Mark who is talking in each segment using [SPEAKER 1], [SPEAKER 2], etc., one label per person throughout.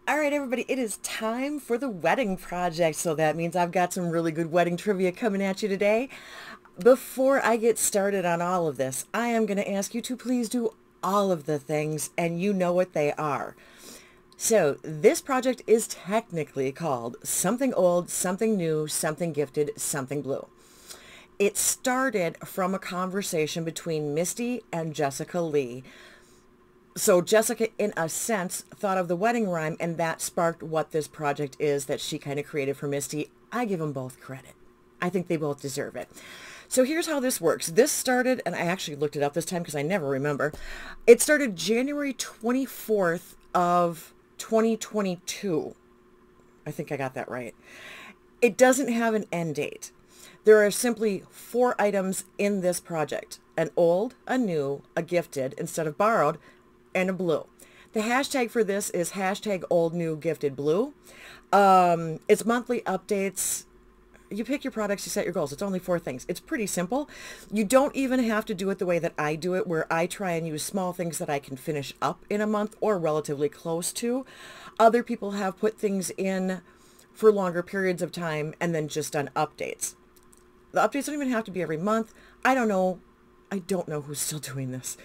[SPEAKER 1] All right, everybody, it is time for the wedding project. So that means I've got some really good wedding trivia coming at you today. Before I get started on all of this, I am going to ask you to please do all of the things, and you know what they are. So this project is technically called Something Old, Something New, Something Gifted, Something Blue. It started from a conversation between Misty and Jessica Lee. So Jessica, in a sense, thought of the wedding rhyme, and that sparked what this project is that she kind of created for Misty. I give them both credit. I think they both deserve it. So here's how this works. This started, and I actually looked it up this time because I never remember. It started January 24th of 2022. I think I got that right. It doesn't have an end date. There are simply 4 items in this project: an old, a new, a gifted instead of borrowed, and a blue. The hashtag for this is hashtag old new gifted blue. It's monthly updates. You pick your products, you set your goals. It's only 4 things. It's pretty simple. You don't even have to do it the way that I do it, where I try and use small things that I can finish up in a month or relatively close to. Other people have put things in for longer periods of time and then just done updates. The updates don't even have to be every month. I don't know. I don't know who's still doing this.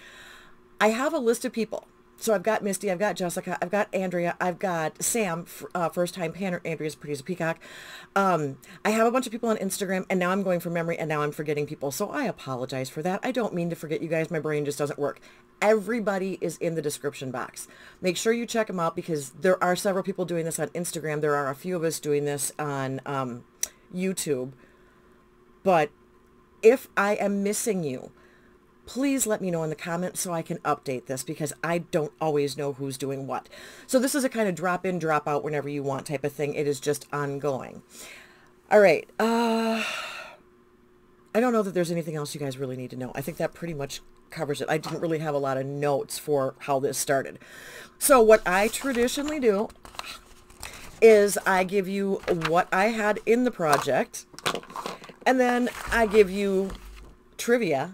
[SPEAKER 1] I have a list of people. So I've got Misty, I've got Jessica, I've got Andrea, I've got Sam, first time panner. Andrea's pretty as a peacock. I have a bunch of people on Instagram, and now I'm going from memory, and now I'm forgetting people. So I apologize for that. I don't mean to forget you guys. My brain just doesn't work. Everybody is in the description box. Make sure you check them out because there are several people doing this on Instagram. There are a few of us doing this on YouTube. But if I am missing you, please let me know in the comments so I can update this because I don't always know who's doing what. So this is a kind of drop in, drop out whenever you want type of thing. It is just ongoing. All right. I don't know that there's anything else you guys really need to know. I think that pretty much covers it. I didn't really have a lot of notes for how this started. So what I traditionally do is I give you what I had in the project, and then I give you trivia.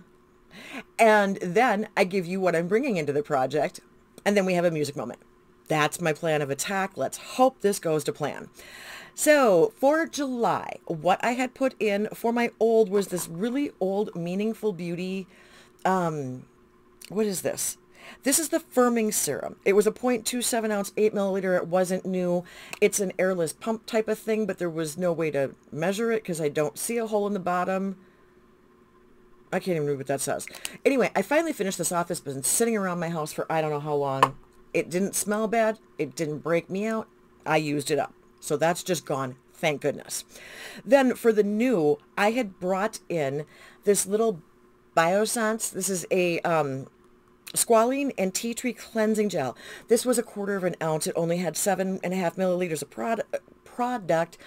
[SPEAKER 1] And then I give you what I'm bringing into the project, and then we have a music moment. That's my plan of attack. Let's hope this goes to plan. So for July, what I had put in for my old was this really old Meaningful Beauty. What is this? This is the firming serum. It was a 0.27 ounce, 8 milliliter. It wasn't new. It's an airless pump type of thing, but there was no way to measure it because I don't see a hole in the bottom. I can't even read what that says. Anyway, I finally finished this off. It's been sitting around my house for I don't know how long. It didn't smell bad. It didn't break me out. I used it up. So that's just gone. Thank goodness. Then for the new, I had brought in this little Biossance. This is a squalene and tea tree cleansing gel. This was a 1/4 of an ounce. It only had 7.5 milliliters of product.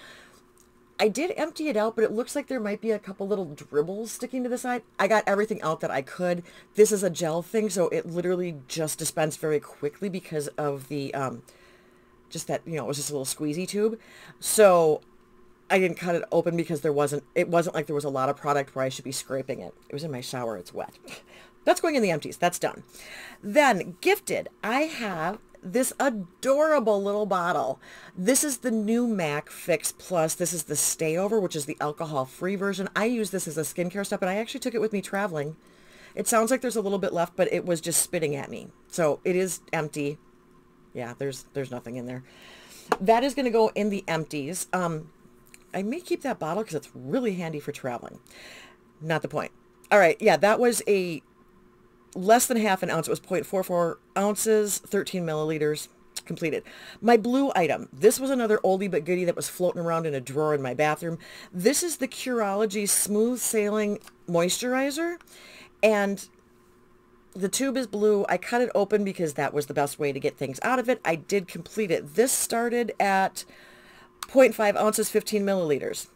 [SPEAKER 1] I did empty it out, but it looks like there might be a couple little dribbles sticking to the side. I got everything out that I could. This is a gel thing, so it literally just dispensed very quickly because of the, just that, it was just a little squeezy tube. So I didn't cut it open because it wasn't like there was a lot of product where I should be scraping it. It was in my shower. It's wet. That's going in the empties. That's done. Then gifted, I have this adorable little bottle. This is the new MAC Fix Plus. This is the Stay Over, which is the alcohol-free version. I use this as a skincare stuff, and I actually took it with me traveling. It sounds like there's a little bit left, but it was just spitting at me. So it is empty. Yeah, there's nothing in there. That is going to go in the empties. I may keep that bottle because it's really handy for traveling. Not the point. All right, yeah, that was a less than half an ounce. It was 0.44 ounces, 13 milliliters, completed. My blue item. This was another oldie but goodie that was floating around in a drawer in my bathroom. This is the Curology Smooth Sailing Moisturizer. And the tube is blue. I cut it open because that was the best way to get things out of it. I did complete it. This started at 0.5 ounces, 15 milliliters.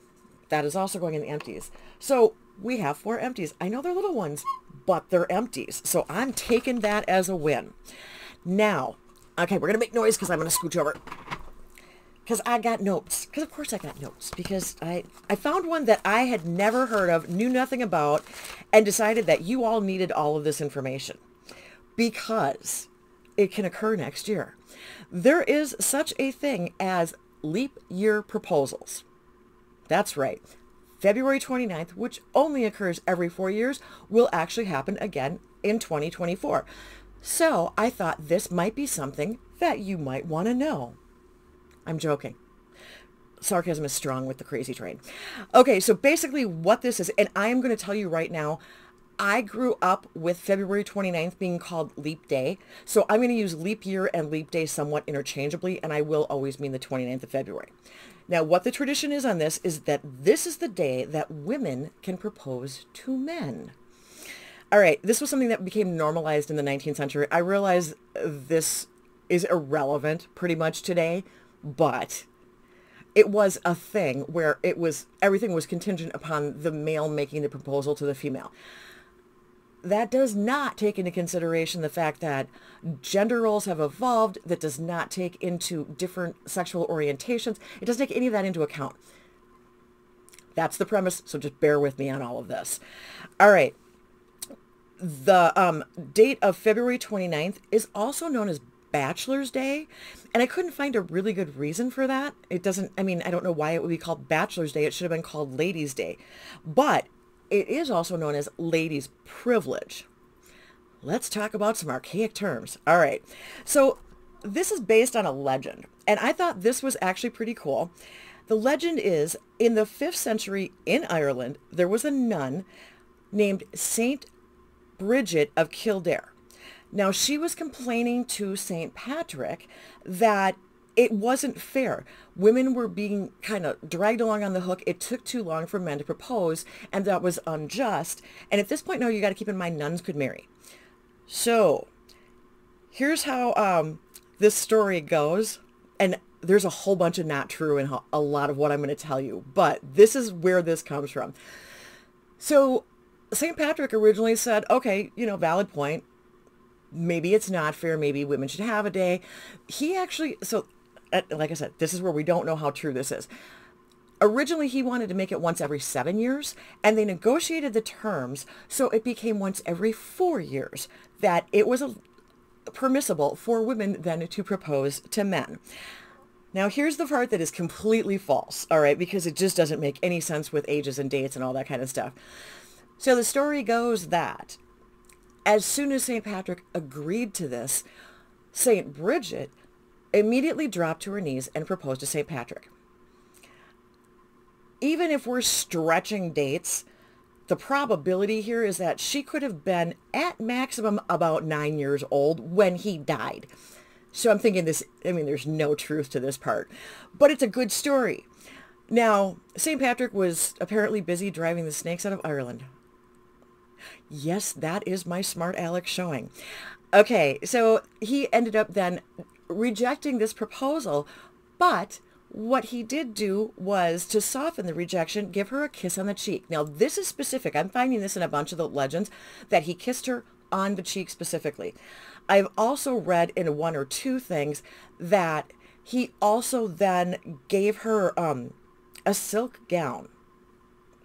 [SPEAKER 1] That is also going in the empties. So we have 4 empties. I know they're little ones, but they're empties. So I'm taking that as a win. Now, okay, we're going to make noise because I'm going to scooch over. Because I got notes. Because of course I got notes. Because I found one that I had never heard of, knew nothing about, and decided that you all needed all of this information. Because it can occur next year. There is such a thing as leap year proposals. That's right. February 29th, which only occurs every 4 years, will actually happen again in 2024. So I thought this might be something that you might want to know. I'm joking. Sarcasm is strong with the crazy train. Okay, so basically what this is, and I am going to tell you right now, I grew up with February 29th being called Leap Day. So I'm going to use leap year and leap day somewhat interchangeably, and I will always mean the 29th of February. Now, what the tradition is on this is that this is the day that women can propose to men. All right, this was something that became normalized in the 19th century. I realize this is irrelevant pretty much today, but it was a thing where everything was contingent upon the male making the proposal to the female. That does not take into consideration the fact that gender roles have evolved. That does not take into different sexual orientations. It doesn't take any of that into account. That's the premise, so just bear with me on all of this. All right. The date of February 29th is also known as Bachelor's Day, and I couldn't find a really good reason for that. I don't know why it would be called Bachelor's Day. It should have been called Ladies' Day. But it is also known as ladies' privilege. Let's talk about some archaic terms. All right. So this is based on a legend, and I thought this was actually pretty cool. The legend is, in the 5th century in Ireland, there was a nun named Saint Bridget of Kildare. Now, she was complaining to St. Patrick that it wasn't fair. Women were being kind of dragged along on the hook. It took too long for men to propose, and that was unjust. And at this point, now you got to keep in mind nuns could marry. So here's how this story goes. And there's a whole bunch of not true in a lot of what I'm going to tell you, but this is where this comes from. So St. Patrick originally said, okay, valid point. Maybe it's not fair. Maybe women should have a day. He actually, like I said, this is where we don't know how true this is. Originally, he wanted to make it once every 7 years, and they negotiated the terms so it became once every 4 years, that it was permissible for women then to propose to men. Now, here's the part that is completely false, all right, because it just doesn't make any sense with ages and dates and all that kind of stuff. So the story goes that as soon as St. Patrick agreed to this, St. Bridget immediately dropped to her knees and proposed to St. Patrick. Even if we're stretching dates, the probability here is that she could have been at maximum about 9 years old when he died. So I'm thinking there's no truth to this part, but it's a good story. Now, St. Patrick was apparently busy driving the snakes out of Ireland. Yes, that is my smart Alex showing. Okay, so he ended up then rejecting this proposal, but what he did do was to soften the rejection, give her a kiss on the cheek. Now, this is specific. I'm finding this in a bunch of the legends, that he kissed her on the cheek specifically. I've also read in one or two things that he also then gave her a silk gown.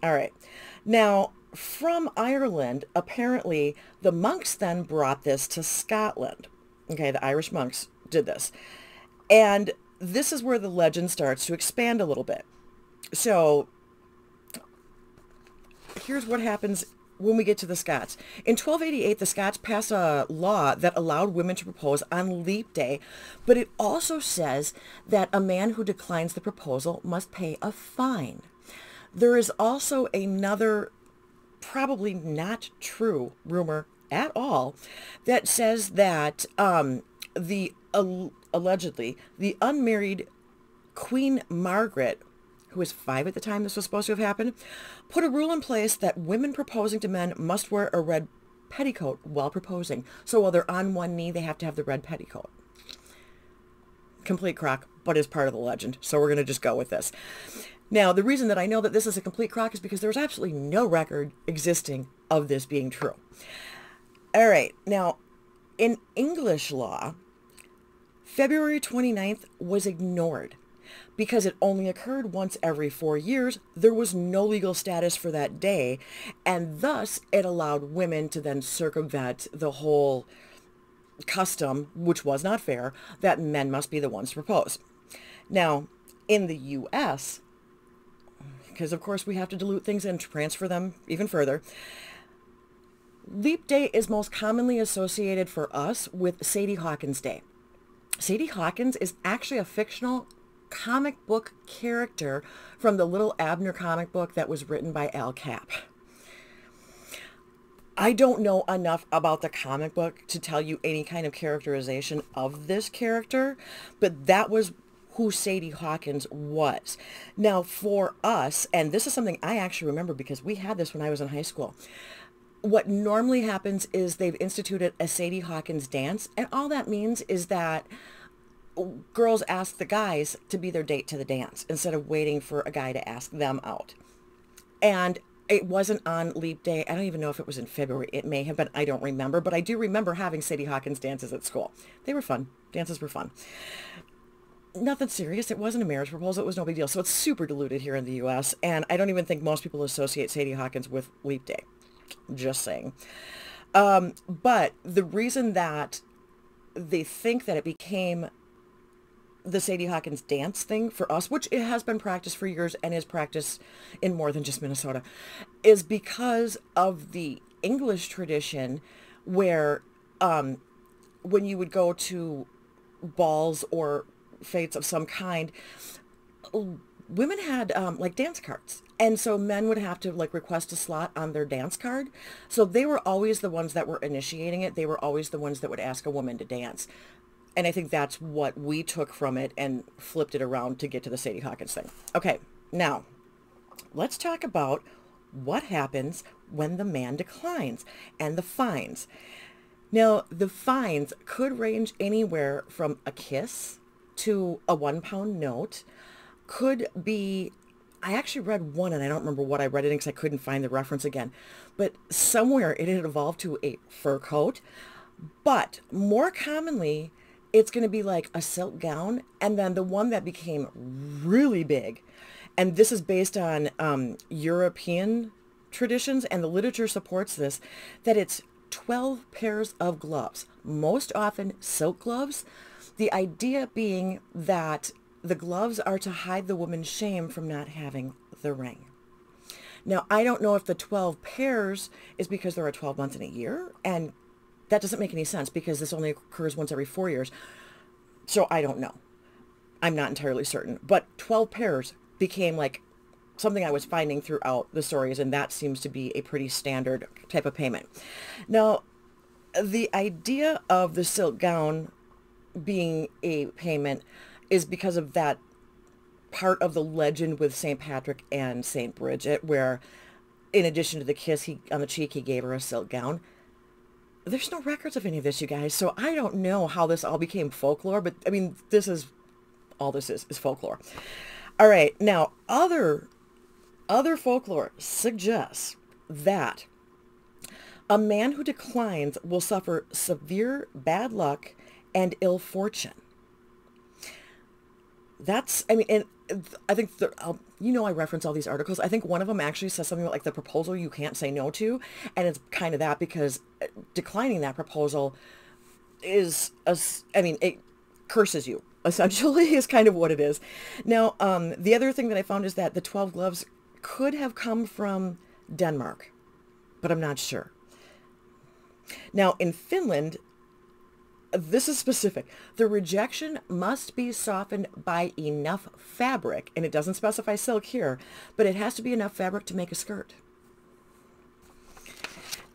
[SPEAKER 1] All right. Now, from Ireland, apparently the monks then brought this to Scotland. Okay, the Irish monks did this. And this is where the legend starts to expand a little bit. So here's what happens when we get to the Scots. In 1288, the Scots passed a law that allowed women to propose on Leap Day, but it also says that a man who declines the proposal must pay a fine. There is also another probably not true rumor at all that says that allegedly the unmarried Queen Margaret, who was 5 at the time this was supposed to have happened, put a rule in place that women proposing to men must wear a red petticoat while proposing. So while they're on one knee, they have to have the red petticoat. Complete crock, but is part of the legend. So we're going to just go with this. Now, the reason that I know that this is a complete crock is because there's absolutely no record existing of this being true. All right. Now, in English law, February 29th was ignored because it only occurred once every 4 years. There was no legal status for that day, and thus it allowed women to then circumvent the whole custom, which was not fair, that men must be the ones to propose. Now, in the U.S., because of course we have to dilute things and transfer them even further, Leap Day is most commonly associated for us with Sadie Hawkins Day. Sadie Hawkins is actually a fictional comic book character from the Little Abner comic book that was written by Al Capp. I don't know enough about the comic book to tell you any kind of characterization of this character, but that was who Sadie Hawkins was. Now for us, and this is something I actually remember because we had this when I was in high school, what normally happens is they've instituted a Sadie Hawkins dance, and all that means is that girls ask the guys to be their date to the dance instead of waiting for a guy to ask them out. And it wasn't on Leap Day. I don't even know if it was in February. It may have been. I don't remember. But I do remember having Sadie Hawkins dances at school. They were fun. Dances were fun. Nothing serious. It wasn't a marriage proposal. It was no big deal. So it's super diluted here in the U.S. And I don't even think most people associate Sadie Hawkins with Leap Day. Just saying. But the reason that they think that it became the Sadie Hawkins dance thing for us, which it has been practiced for years and is practiced in more than just Minnesota, is because of the English tradition where when you would go to balls or fetes of some kind, women had like dance cards. And so men would have to like request a slot on their dance card. So they were always the ones that were initiating it. They were always the ones that would ask a woman to dance. And I think that's what we took from it and flipped it around to get to the Sadie Hawkins thing. Okay, now let's talk about what happens when the man declines and the fines. Now, the fines could range anywhere from a kiss to a £1 note. Could be, I actually read one and I don't remember what I read it in because I couldn't find the reference again. But somewhere it had evolved to a fur coat. But more commonly, it's going to be like a silk gown. And then the one that became really big, and this is based on European traditions, and the literature supports this, that it's 12 pairs of gloves, most often silk gloves. The idea being that the gloves are to hide the woman's shame from not having the ring. Now, I don't know if the 12 pairs is because there are 12 months in a year, and that doesn't make any sense because this only occurs once every 4 years. So I don't know. I'm not entirely certain. But 12 pairs became like something I was finding throughout the stories, and that seems to be a pretty standard type of payment. Now, the idea of the silk gown being a payment is because of that part of the legend with St. Patrick and St. Bridget, where in addition to the kiss on the cheek, he gave her a silk gown. There's no records of any of this, you guys, so I don't know how this all became folklore, but I mean, this is all this is folklore. All right, now other folklore suggests that a man who declines will suffer severe bad luck and ill fortune. That's, I mean, and I think, I reference all these articles. I think one of them actually says something about like the proposal you can't say no to. And it's kind of that because declining that proposal is, it curses you, essentially, is kind of what it is. Now, the other thing that I found is that the 12 gloves could have come from Denmark, but I'm not sure. Now, in Finland, this is specific. The rejection must be softened by enough fabric, and it doesn't specify silk here, but it has to be enough fabric to make a skirt.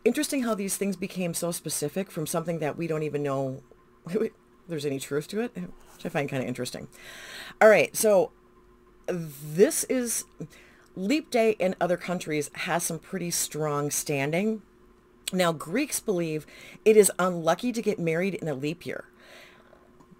[SPEAKER 1] Interesting how these things became so specific from something that we don't even know if there's any truth to it, which I find kind of interesting. All right, so this is Leap Day in other countries has some pretty strong standing. Now, Greeks believe it is unlucky to get married in a leap year.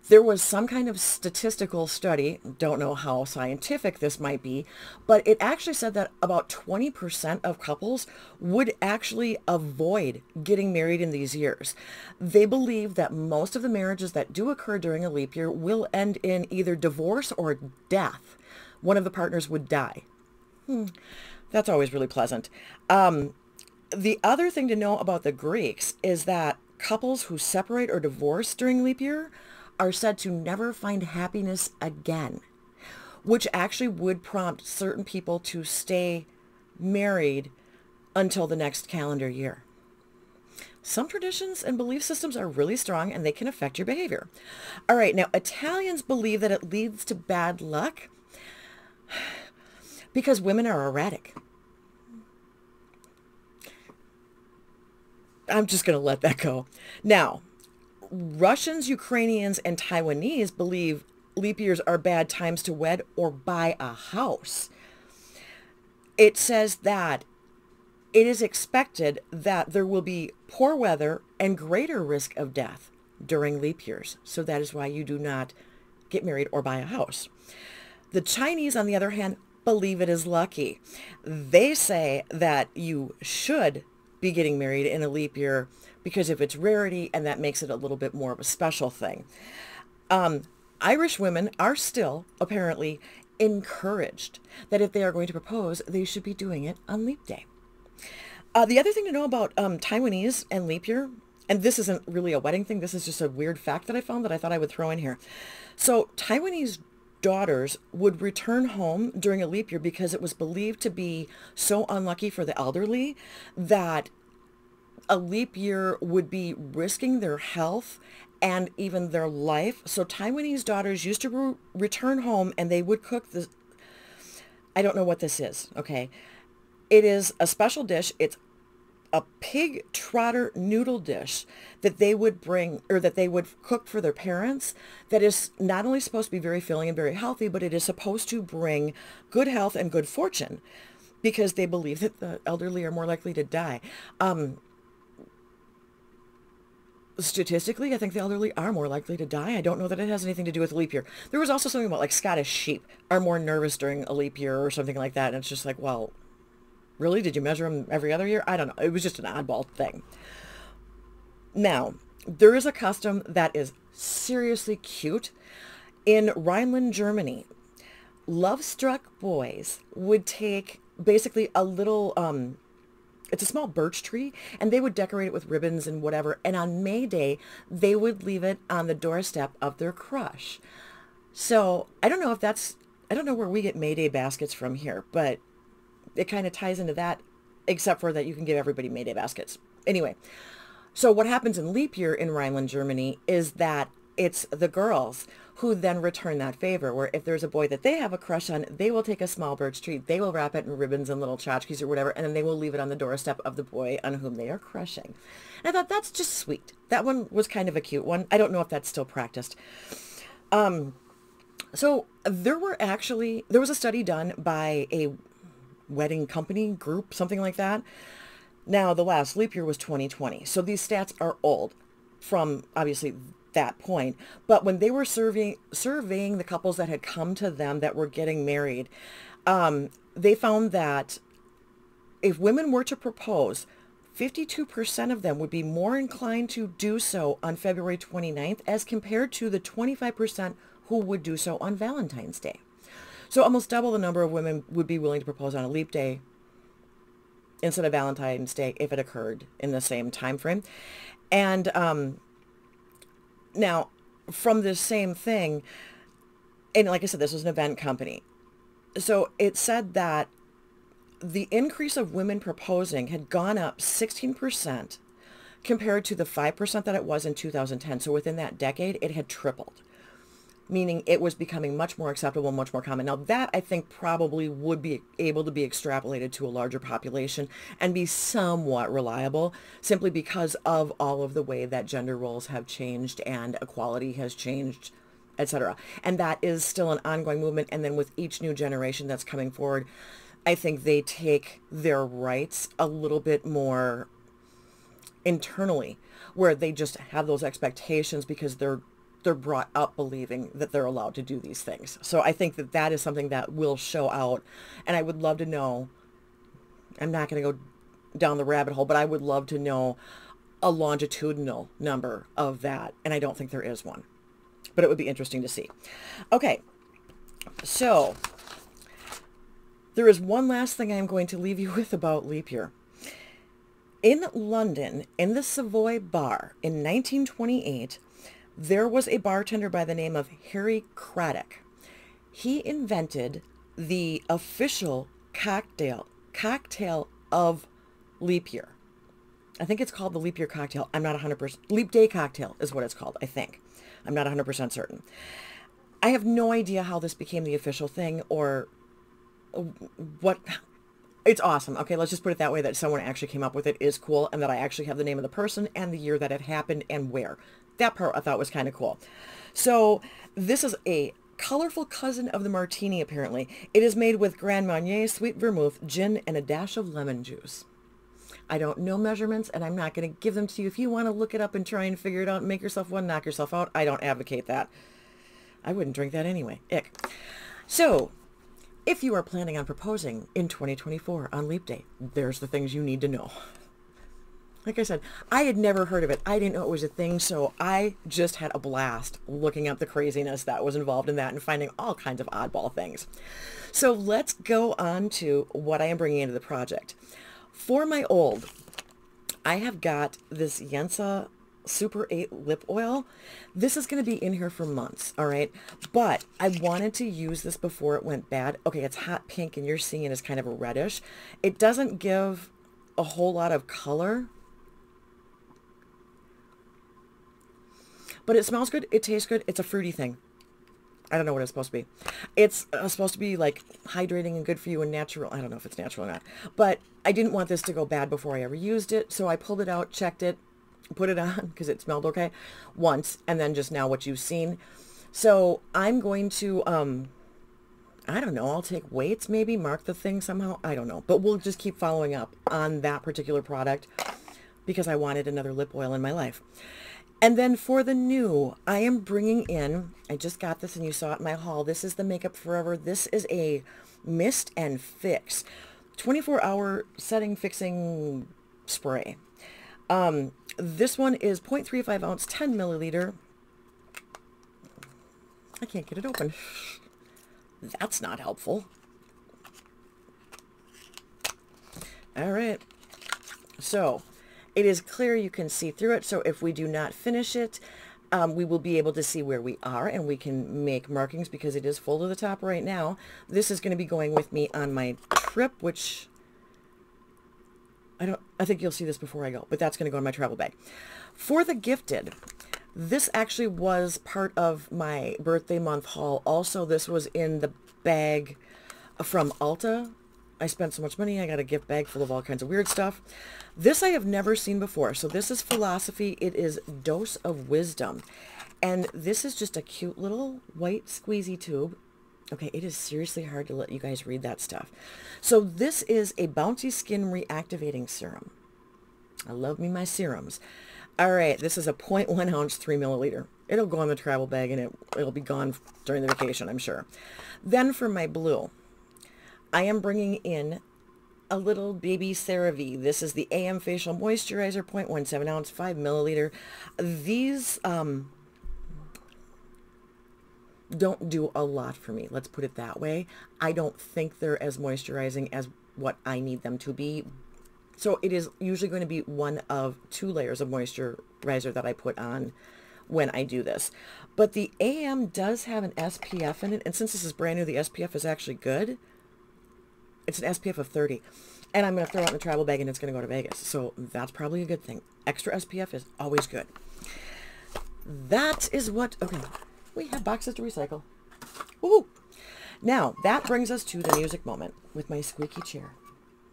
[SPEAKER 1] There was some kind of statistical study, don't know how scientific this might be, but it actually said that about 20% of couples would actually avoid getting married in these years. They believe that most of the marriages that do occur during a leap year will end in either divorce or death. One of the partners would die. That's always really pleasant. The other thing to know about the Greeks is that couples who separate or divorce during leap year are said to never find happiness again, which actually would prompt certain people to stay married until the next calendar year. Some traditions and belief systems are really strong and they can affect your behavior. All right, now Italians believe that it leads to bad luck because women are erratic. I'm just going to let that go. Now, Russians, Ukrainians, and Taiwanese believe leap years are bad times to wed or buy a house. It says that it is expected that there will be poor weather and greater risk of death during leap years. So that is why you do not get married or buy a house. The Chinese, on the other hand, believe it is lucky. They say that you should be getting married in a leap year because of its rarity, and that makes it a little bit more of a special thing. Irish women are still apparently encouraged that if they are going to propose, they should be doing it on leap day. The other thing to know about Taiwanese and leap year, and this isn't really a wedding thing, this is just a weird fact that I found that I thought I would throw in here. So Taiwanese daughters would return home during a leap year because it was believed to be so unlucky for the elderly that a leap year would be risking their health and even their life. So Taiwanese daughters used to return home and they would cook this. I don't know what this is. Okay. It is a special dish. It's a pig trotter noodle dish that they would bring, or that they would cook for their parents, that is not only supposed to be very filling and very healthy, but it is supposed to bring good health and good fortune because they believe that the elderly are more likely to die. Statistically, I think the elderly are more likely to die. I don't know that it has anything to do with leap year. There was also something about like Scottish sheep are more nervous during a leap year or something like that. And it's just like, well, really? Did you measure them every other year? I don't know. It was just an oddball thing. Now, there is a custom that is seriously cute. In Rhineland, Germany, love-struck boys would take basically a little, it's a small birch tree, and they would decorate it with ribbons and whatever. And on May Day, they would leave it on the doorstep of their crush. So I don't know if that's, I don't know where we get May Day baskets from here, but it kind of ties into that, except for that you can give everybody May Day baskets. Anyway, so what happens in leap year in Rhineland, Germany is that it's the girls who then return that favor, where if there's a boy that they have a crush on, they will take a small birch tree, they will wrap it in ribbons and little tchotchkes or whatever, and then they will leave it on the doorstep of the boy on whom they are crushing. And I thought that's just sweet. That one was kind of a cute one. I don't know if that's still practiced. So there was a study done by a wedding company group, something like that. Now, the last leap year was 2020. So these stats are old from obviously that point. But when they were surveying the couples that had come to them that were getting married, they found that if women were to propose, 52% of them would be more inclined to do so on February 29th as compared to the 25% who would do so on Valentine's Day. So almost double the number of women would be willing to propose on a leap day instead of Valentine's Day if it occurred in the same time frame. And now, from this same thing, and like I said, this was an event company. So it said that the increase of women proposing had gone up 16% compared to the 5% that it was in 2010. So within that decade, it had tripled, meaning it was becoming much more acceptable, much more common. Now that I think probably would be able to be extrapolated to a larger population and be somewhat reliable simply because of all of the way that gender roles have changed and equality has changed, etc. And that is still an ongoing movement. And then with each new generation that's coming forward, I think they take their rights a little bit more internally, where they just have those expectations because they're brought up believing that they're allowed to do these things. So I think that that is something that will show out. And I would love to know, I'm not going to go down the rabbit hole, but I would love to know a longitudinal number of that. And I don't think there is one, but it would be interesting to see. Okay. So there is one last thing I'm going to leave you with about leap year. In London, in the Savoy Bar in 1928, there was a bartender by the name of Harry Craddock. He invented the official cocktail of leap year. I think it's called the leap year cocktail. I'm not 100%. Leap day cocktail is what it's called, I think. I'm not 100% certain. I have no idea how this became the official thing or what. It's awesome. Okay, let's just put it that way, that someone actually came up with it is cool, and that I actually have the name of the person and the year that it happened and where. That part I thought was kind of cool. So this is a colorful cousin of the martini, apparently. It is made with Grand Marnier, sweet vermouth, gin, and a dash of lemon juice. I don't know measurements, and I'm not going to give them to you. If you want to look it up and try and figure it out and make yourself one, knock yourself out, I don't advocate that. I wouldn't drink that anyway. Ick. So, if you are planning on proposing in 2024 on Leap Day, there's the things you need to know. Like I said, I had never heard of it. I didn't know it was a thing, so I just had a blast looking up the craziness that was involved in that and finding all kinds of oddball things. So let's go on to what I am bringing into the project. For my old, I have got this Yensa Super 8 lip oil. This is going to be in here for months, all right? But I wanted to use this before it went bad. Okay, it's hot pink, and you're seeing it as kind of a reddish. It doesn't give a whole lot of color, but it smells good. It tastes good. It's a fruity thing. I don't know what it's supposed to be. It's supposed to be like hydrating and good for you and natural. I don't know if it's natural or not, but I didn't want this to go bad before I ever used it. So I pulled it out, checked it, put it on because it smelled okay once, and then just now what you've seen. So I'm going to, I don't know, I'll take weights, maybe mark the thing somehow. I don't know, but we'll just keep following up on that particular product because I wanted another lip oil in my life. And then for the new, I am bringing in, I just got this and you saw it in my haul. This is the Makeup Forever. This is a Mist and Fix 24-hour setting fixing spray. This one is 0.35 ounce, 10 milliliter. I can't get it open. That's not helpful. All right. So it is clear, you can see through it. So if we do not finish it, we will be able to see where we are and we can make markings because it is full to the top right now. This is going to be going with me on my trip, which I think you'll see this before I go, but that's going to go in my travel bag. For the gifted, this actually was part of my birthday month haul. Also, this was in the bag from Ulta. I spent so much money. I got a gift bag full of all kinds of weird stuff. This I have never seen before. So this is Philosophy. It is Dose of Wisdom. And this is just a cute little white squeezy tube. Okay, it is seriously hard to let you guys read that stuff. So this is a Bouncy Skin Reactivating Serum. I love me my serums. All right, this is a 0.1 ounce, 3 milliliter. It'll go on the travel bag and it'll be gone during the vacation, I'm sure. Then for my blue, I am bringing in a little baby CeraVe. This is the AM Facial Moisturizer, 0.17 ounce, 5 milliliter. These don't do a lot for me. Let's put it that way. I don't think they're as moisturizing as what I need them to be. So it is usually going to be one of 2 layers of moisturizer that I put on when I do this. But the AM does have an SPF in it. And since this is brand new, the SPF is actually good. It's an SPF of 30. And I'm going to throw it in the travel bag and it's going to go to Vegas. So that's probably a good thing. Extra SPF is always good. That is what... Okay. We have boxes to recycle. Woohoo! Now, that brings us to the music moment with my squeaky chair.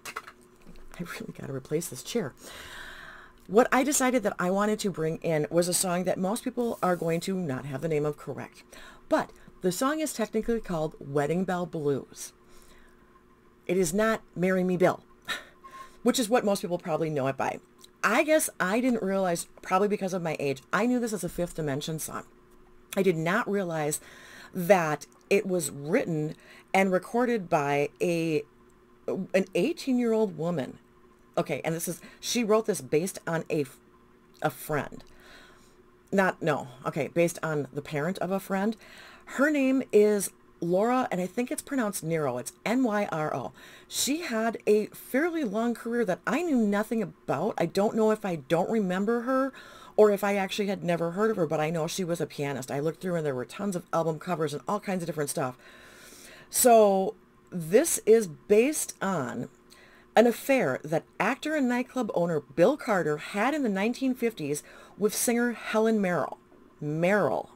[SPEAKER 1] I really got to replace this chair. What I decided that I wanted to bring in was a song that most people are going to not have the name of correct. But the song is technically called Wedding Bell Blues. It is not Marry Me Bill, which is what most people probably know it by. I guess I didn't realize, probably because of my age, I knew this as a Fifth Dimension song. I did not realize that it was written and recorded by an 18-year-old woman. Okay, and she wrote this based on a friend. Based on the parent of a friend. Her name is Laura, and I think it's pronounced Nyro, it's Nyro. She had a fairly long career that I knew nothing about. I don't know if I don't remember her or if I actually had never heard of her, but I know she was a pianist. I looked through and there were tons of album covers and all kinds of different stuff. So this is based on an affair that actor and nightclub owner Bill Carter had in the 1950s with singer Helen Merrill.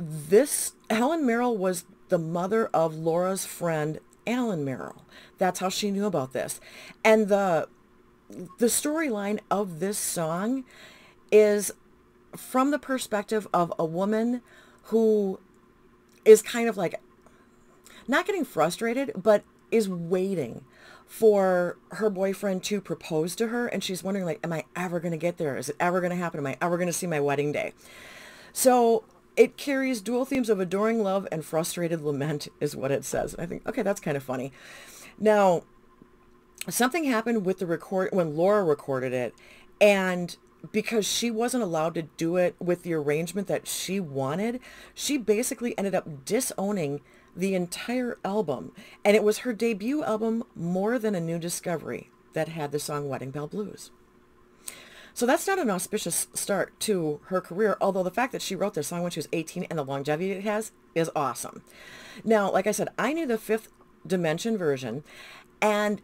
[SPEAKER 1] This Helen Merrill was the mother of Laura's friend Alan Merrill. That's how she knew about this. And the storyline of this song is from the perspective of a woman who is kind of like not getting frustrated, but is waiting for her boyfriend to propose to her. And she's wondering, like, am I ever going to get there? Is it ever going to happen? Am I ever going to see my wedding day? So it carries dual themes of adoring love and frustrated lament is what it says. I think, okay, that's kind of funny. Now, something happened with the record when Laura recorded it, and because she wasn't allowed to do it with the arrangement that she wanted, she basically ended up disowning the entire album. And it was her debut album, More Than a New Discovery, that had the song Wedding Bell Blues. So that's not an auspicious start to her career, although the fact that she wrote this song when she was 18 and the longevity it has is awesome. Now, like I said, I knew the Fifth Dimension version, and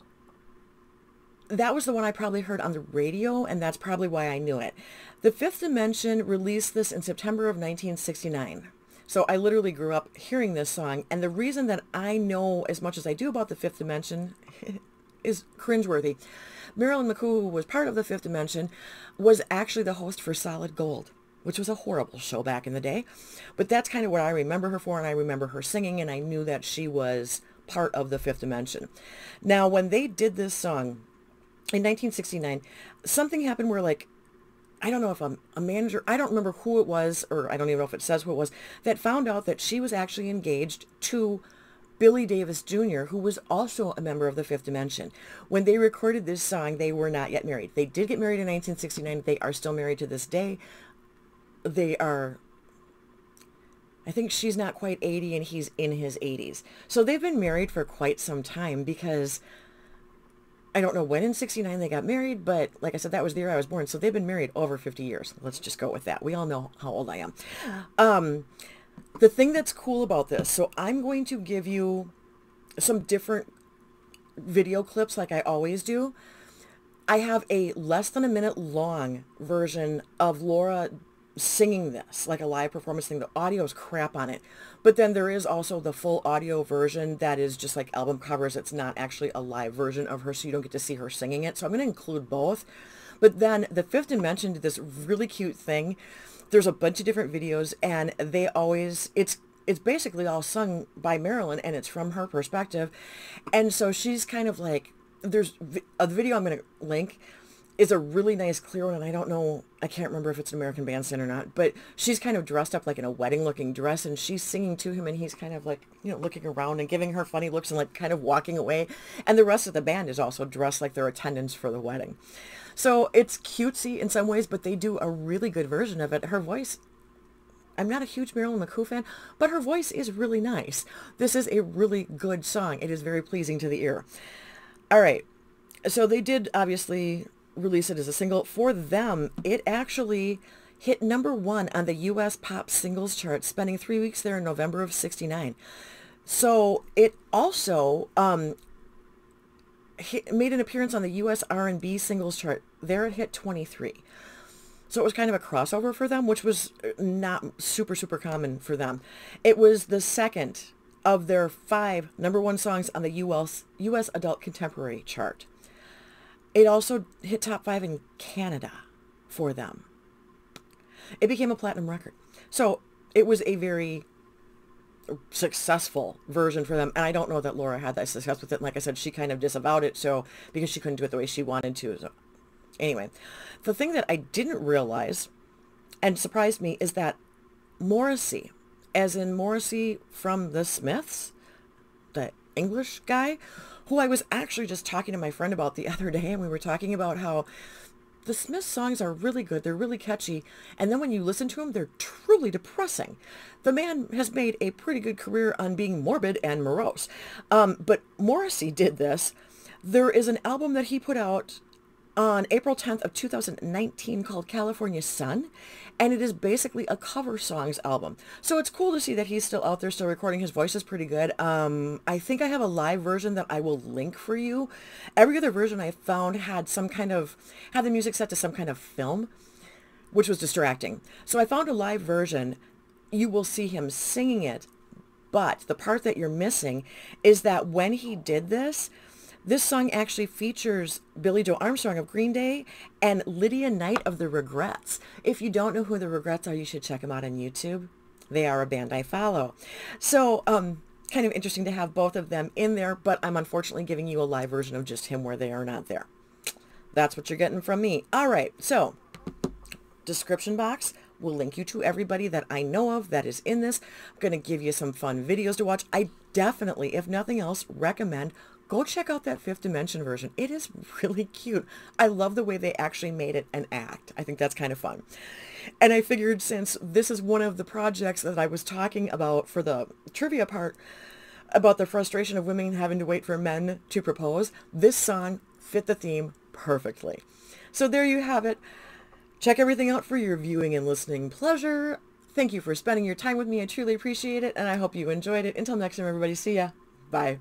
[SPEAKER 1] that was the one I probably heard on the radio, and that's probably why I knew it. The Fifth Dimension released this in September of 1969. So I literally grew up hearing this song, and the reason that I know as much as I do about the Fifth Dimension is cringeworthy. Marilyn McCoo, who was part of the Fifth Dimension, was actually the host for Solid Gold, which was a horrible show back in the day. But that's kind of what I remember her for, and I remember her singing, and I knew that she was part of the Fifth Dimension. Now, when they did this song in 1969, something happened where, like, I don't know if a manager, I don't remember who it was, or I don't even know if it says who it was, that found out that she was actually engaged to Billy Davis Jr., who was also a member of the Fifth Dimension. When they recorded this song, they were not yet married. They did get married in 1969. They are still married to this day. They are, I think she's not quite 80 and he's in his 80s. So they've been married for quite some time, because I don't know when in 69 they got married, but like I said, that was the year I was born. So they've been married over 50 years. Let's just go with that. We all know how old I am. The thing that's cool about this, so I'm going to give you some different video clips like I always do. I have a less than a minute long version of Laura singing this, like a live performance thing. The audio is crap on it. But then there is also the full audio version that is just like album covers. It's not actually a live version of her, so you don't get to see her singing it. So I'm going to include both. But then the Fifth Dimension did this really cute thing. There's a bunch of different videos, and they always, it's basically all sung by Marilyn, and it's from her perspective. And so she's kind of like, there's a video I'm going to link is a really nice clear one, and I don't know, I can't remember if it's an American Bandstand or not, but she's kind of dressed up like in a wedding looking dress, and she's singing to him, and he's kind of like, you know, looking around and giving her funny looks and like kind of walking away. And the rest of the band is also dressed like their attendants for the wedding. So it's cutesy in some ways, but they do a really good version of it. Her voice, I'm not a huge Marilyn McCoo fan, but her voice is really nice. This is a really good song. It is very pleasing to the ear. All right. So they did obviously release it as a single. For them, it actually hit #1 on the U.S. pop singles chart, spending 3 weeks there in November of 69. So it also made an appearance on the U.S. R&B singles chart. There it hit 23. So it was kind of a crossover for them, which was not super, super common for them. It was the second of their 5 #1 songs on the U.S. Adult Contemporary chart. It also hit top 5 in Canada for them. It became a platinum record. So it was a very successful version for them. And I don't know that Laura had that success with it. Like I said, she kind of disavowed it, so because she couldn't do it the way she wanted to. So anyway, the thing that I didn't realize and surprised me is that Morrissey, as in Morrissey from the Smiths, the English guy, who I was actually just talking to my friend about the other day, and we were talking about how the Smiths songs are really good. They're really catchy. And then when you listen to them, they're truly depressing. The man has made a pretty good career on being morbid and morose. But Morrissey did this. There is an album that he put out on April 10th of 2019 called California Sun, and it is basically a cover songs album. So it's cool to see that he's still out there, still recording. His voice is pretty good. I think I have a live version that I will link for you. Every other version I found had the music set to some kind of film, which was distracting. So I found a live version. You will see him singing it, but the part that you're missing is that when he did this song actually features Billie Joe Armstrong of Green Day and Lydia Knight of The Regrets. If you don't know who The Regrets are, you should check them out on YouTube. They are a band I follow. So, kind of interesting to have both of them in there, but I'm unfortunately giving you a live version of just him where they are not there. That's what you're getting from me. All right, so description box will link you to everybody that I know of that is in this. I'm going to give you some fun videos to watch. I definitely, if nothing else, recommend go check out that Fifth Dimension version. It is really cute. I love the way they actually made it an act. I think that's kind of fun. And I figured since this is one of the projects that I was talking about for the trivia part about the frustration of women having to wait for men to propose, this song fit the theme perfectly. So there you have it. Check everything out for your viewing and listening pleasure. Thank you for spending your time with me. I truly appreciate it, and I hope you enjoyed it. Until next time, everybody, see ya. Bye.